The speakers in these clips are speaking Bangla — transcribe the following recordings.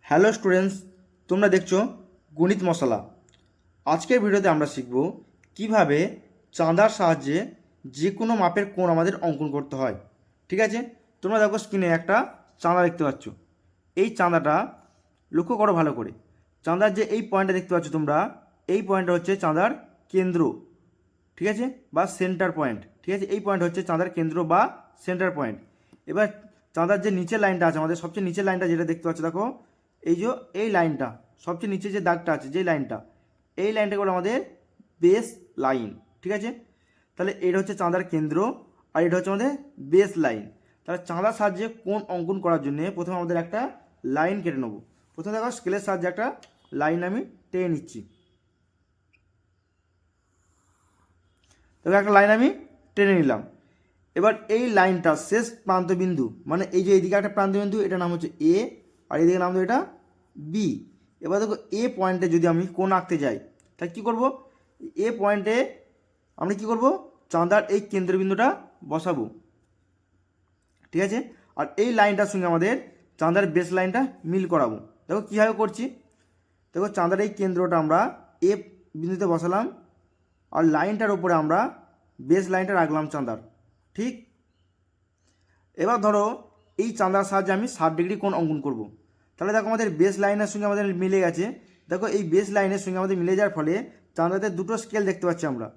হ্যালো স্টুডেন্টস, তোমরা দেখছো গণিত মশলা। আজকের ভিডিওতে আমরা শিখব কিভাবে চাঁদার সাহায্যে যে কোনো মাপের কোণ আমাদের অঙ্কন করতে হয়। ঠিক আছে, তোমরা দেখো স্ক্রিনে একটা চাঁদা দেখতে পাচ্ছ। এই চাঁদাটা লক্ষ্য করো ভালো করে। চাঁদার যে এই পয়েন্টটা দেখতে পাচ্ছ তোমরা, এই পয়েন্টটা হচ্ছে চাঁদার কেন্দ্র, ঠিক আছে, বা সেন্টার পয়েন্ট। ঠিক আছে, এই পয়েন্ট হচ্ছে চাঁদার কেন্দ্র বা সেন্টার পয়েন্ট। এবার চাঁদার যে নিচের লাইনটা আছে, আমাদের সবচেয়ে নিচের লাইনটা যেটা দেখতে পাচ্ছ, দেখো এই যে এই লাইনটা, সবচেয়ে নিচে যে দাগটা আছে, যে লাইনটা, এই লাইনটা হলো আমাদের বেস লাইন। ঠিক আছে, তাহলে এটা হচ্ছে চাঁদার কেন্দ্র আর এটা হচ্ছে আমাদের বেস লাইন। তাহলে চাঁদার সাহায্যে কোণ অঙ্কন করার জন্য প্রথমে আমাদের একটা লাইন কেটে নেবো। প্রথমে দেখো স্কেলের সাহায্যে একটা লাইন আমি টেনে নিচ্ছি। তবে একটা লাইন আমি টেনে নিলাম। এবার এই লাইনটা শেষ প্রান্তবিন্দু, মানে এই যে এইদিকে একটা প্রান্তবিন্দু, এটার নাম হচ্ছে এ, আর এইদিকে নাম হচ্ছে এটা বি। এবার দেখো এ পয়েন্টে যদি আমি কোণ আঁকতে যাই, তাহলে কী করব? এ পয়েন্টে আমরা কী করব? চাঁদার এই কেন্দ্রবিন্দুটা বসাবো। ঠিক আছে, আর এই লাইনটার সঙ্গে আমাদের চাঁদার বেস লাইনটা মিল করাবো। দেখো কীভাবে করছি। দেখো চাঁদার এই কেন্দ্রটা আমরা এ বিন্দুতে বসালাম, আর লাইনটার উপরে আমরা বেস লাইনটা রাখলাম চাঁদার। ঠিক, এবার ধরো এই চাঁদার সাহায্যে আমি 60 ডিগ্রি কোণ অঙ্কন করব। তাহলে দেখো আমাদের বেস লাইনের সঙ্গে আমাদের মিলে গেছে। দেখো এই বেস লাইনের সঙ্গে আমাদের মিলে যাওয়ার ফলে চাঁদাতে দুটো স্কেল দেখতে পাচ্ছি আমরা।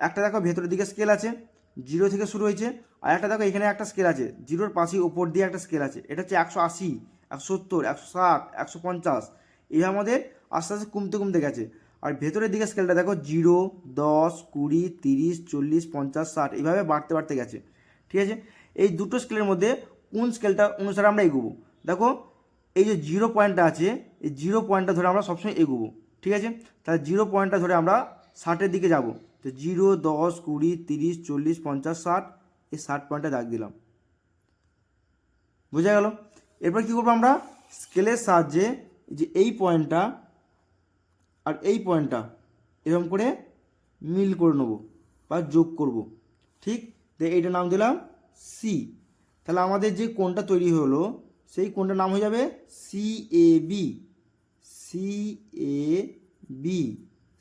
একটা দেখো ভেতরের দিকে স্কেল আছে, 0 থেকে শুরু হয়েছে, আর একটা দেখো এখানে একটা স্কেল আছে, 0-র পাশে উপর দিয়ে একটা স্কেল আছে, এটা হচ্ছে 180, 170, 160, 150। এই আমাদের আস্তে আস্তে কমতে কমতে গেছে। আর ভেতরের দিকে স্কেলটা দেখো 0, 10, 20, 30, 40, 50, 60 এইভাবে বাড়তে বাড়তে গেছে। ঠিক আছে, এই দুটো স্কেলের মধ্যে কোন স্কেলটা অনুসারে আমরা এগোবো? দেখো এই যে 0 পয়েন্টটা আছে, এই 0 পয়েন্টটা ধরে আমরা সবসময় এগোবো। ঠিক আছে, তাহলে 0 পয়েন্টটা ধরে আমরা 60-এর দিকে যাব। তো 0, 10, 20, 30, 40, 50, 60, এই 60 পয়েন্টটা দাগ দিলাম। বোঝা গেল? এরপর কী করবো? আমরা স্কেলের সাহায্যে যে এই পয়েন্টটা আর এই পয়েন্টটা এরকম করে মিল করে নেবো বা যোগ করব। ঠিক, তো এইটার নাম দিলাম সি। তাহলে আমাদের যে কোণটা তৈরি হলো, সেই কোণটার নাম হয়ে যাবে CAB। CAB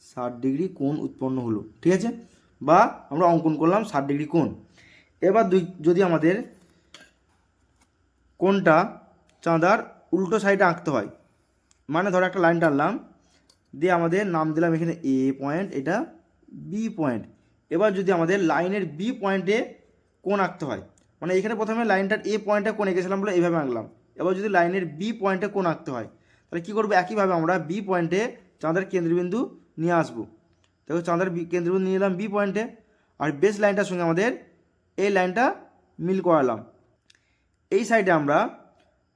60 ডিগ্রি কোণ উৎপন্ন হলো। ঠিক আছে, বা আমরা অঙ্কন করলাম 60 ডিগ্রি কোণ। এবার যদি আমাদের কোণটা চাঁদার উল্টো সাইডে আঁকতে হয়, মানে ধরো একটা লাইন টানলাম, দিয়ে আমাদের নাম দিলাম এখানে এ পয়েন্ট, এটা বি পয়েন্ট। এবার যদি আমাদের লাইনের বি পয়েন্টে কোণ আঁকতে হয়, মানে এখানে প্রথমে লাইনটার এ পয়েন্টে কোণ এঁকেছিলাম বলে এইভাবে আঁকলাম। এবার যদি লাইনের বি পয়েন্টে কোণ আঁকতে হয়, তাহলে কী করবো? একইভাবে আমরা বি পয়েন্টে চাঁদার কেন্দ্রবিন্দু নিয়ে আসবো। দেখো চাঁদার কেন্দ্রবিন্দু নিয়ে এলাম বি পয়েন্টে, আর বেস লাইনটার সঙ্গে আমাদের এই লাইনটা মিল করালাম। এই সাইডে আমরা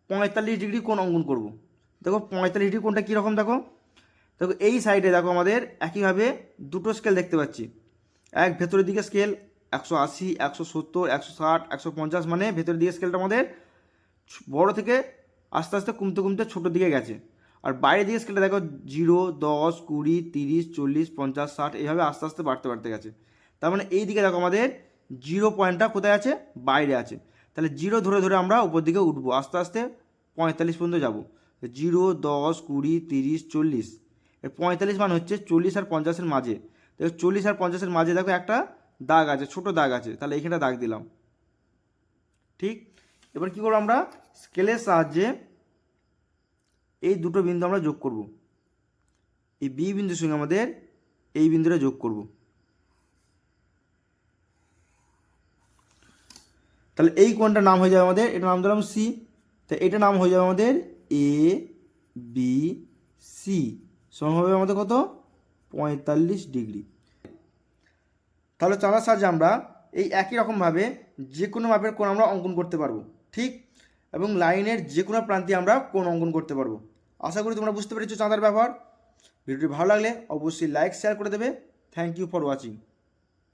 45 ডিগ্রি কোণ অঙ্কন করব। দেখো 45 ডিগ্রি কোণটা কীরকম, দেখো দেখো এই সাইডে দেখো আমাদের একইভাবে দুটো স্কেল দেখতে পাচ্ছি। এক ভেতরের দিকে স্কেল 180, 170, 160, 150, মানে ভেতরের দিকে স্কেলটা আমাদের বড় থেকে আস্তে আস্তে কমতে কমতে ছোটোর দিকে গেছে। আর বাইরের দিকে স্কেলটা দেখো 0, 10, 20, 30, 40, 50, 60 এইভাবে আস্তে আস্তে বাড়তে বাড়তে গেছে। তার মানে এই দিকে দেখো আমাদের 0 পয়েন্টটা কোথায় আছে? বাইরে আছে। তাহলে 0 ধরে ধরে আমরা উপর দিকে উঠবো, আস্তে আস্তে 45 পর্যন্ত যাবো। 0, 10, 20, 30, 40, 45 মান হচ্ছে 40 আর 50-এর মাঝে। দেখো 40 আর 50-এর মাঝে দেখো একটা দাগ আছে, ছোট দাগ আছে, তাহলে এখানে দাগ দিলাম। ঠিক, এবার কী করবো? আমরা স্কেলের সাহায্যে এই দুটো বিন্দু আমরা যোগ করব। এই বি বিন্দুর সঙ্গে আমাদের এই বিন্দুটা যোগ করব। তাহলে এই কোণটার নাম হয়ে যাবে আমাদের, এটা নাম দিলাম সি। তো এটা নাম হয়ে যাবে আমাদের ABC, সমান হবে আমাদের কত? 45 ডিগ্রি। তাহলে চাঁদার সাহায্যে আমরা এই একই রকমভাবে যে কোনো মাপের কোণ আমরা অঙ্কন করতে পারবো। ঠিক, এবং লাইনের যে কোনো প্রান্তে আমরা কোণ অঙ্কন করতে পারবো। আশা করি তোমরা বুঝতে পেরেছো চাঁদার ব্যবহার। ভিডিওটি ভালো লাগলে অবশ্যই লাইক শেয়ার করে দেবে। Thank you for watching.